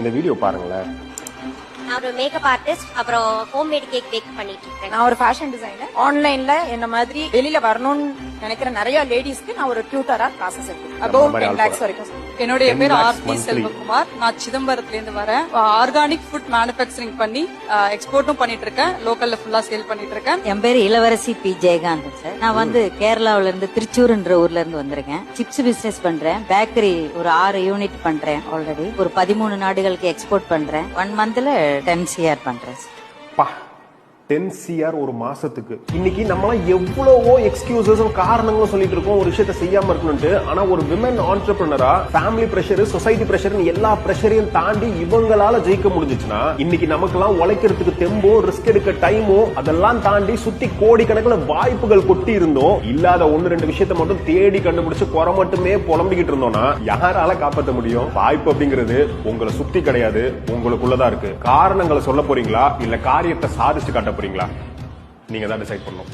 இந்த வீடியோ பாருங்களேன். நான் ஒரு மேக்கப் ஆர்டிஸ்ட், அப்புறம் ஹோம் மேட் கேக் பேக் பண்ணிட்டு இருக்கேன். நான் ஒரு ஃபேஷன் டிசைனர். ஆன்லைன்ல என்ன மாதிரி வெளியில வரணும்னு நினைக்கிற நிறைய லேடிஸ்க்கு நான் ஒரு டியூட்டரா கிளாஸஸ் எடுக்கிறேன். அபௌட் 10 lakhs வரைக்கும். என்னுடைய 10 பேர் lakhs ஆர்த்தி monthly. செல்வகுமார். நான் சிதம்பரத்துல இருந்து வரேன். ஆர்கானிக் ஃபுட் மேனுஃபேக்சரிங் பண்ணி எக்ஸ்போர்ட்டும் பண்ணிட்டு இருக்கேன். லோக்கல்ல ஃபுல்லா சேல் பண்ணிட்டு இருக்கேன். என் பேரு இளவரசி பி ஜெயகாந்த் சார். நான் வந்து கேரளாவில இருந்து திருச்சூர்ன்ற ஊர்ல இருந்து வந்திருக்கேன். சிப்ஸ் பிசினஸ் பண்றேன். பேக்கரி ஒரு 6 யூனிட் பண்றேன். ஆல்ரெடி ஒரு 13 நாடுகளுக்கு எக்ஸ்போர்ட் பண்றேன். 1 மந்த்ல 10 CR பண்றேன். பா 10 CR ஒரு மாசத்துக்கு. இன்னைக்கு நம்மளாம் எவ்வளவோ எக்ஸ்கியூசஸ் காரணங்களும் சொல்லிட்டு இருக்கோம் ஒரு விஷயத்த செய்யாம இருக்கணும்ட்டு. ஆனா ஒரு விமன் ஆண்டர்பிரினரா ஃபேமிலி பிரஷர், சொசைட்டி பிரஷர், எல்லா பிரஷரையும் தாண்டி இவங்களால ஜெயிக்க முடிஞ்சுச்சுன்னா இன்னைக்கு நமக்கெல்லாம் உழைக்கிறதுக்கு தெம்பும் ரிஸ்க் எடுக்க டைமும் அதெல்லாம் தாண்டி சுத்தி கோடிக்கணக்கில் வாய்ப்புகள் கொட்டி இருந்தோம். இல்லாத 1-2 விஷயத்த மட்டும் தேடி கண்டுபிடிச்சு குறை மட்டுமே புலம்பிக்கிட்டு இருந்தோம்னா யாரால காப்பாற்ற முடியும்? வாய்ப்பு அப்படிங்கிறது உங்களை சுத்தி கிடையாது, உங்களுக்குள்ளதான் இருக்கு. காரணங்களை சொல்ல போறீங்களா இல்ல காரியத்தை சாதிச்சு காட்ட போறீங்களா? நீங்க தான் டிசைட் பண்ணணும்.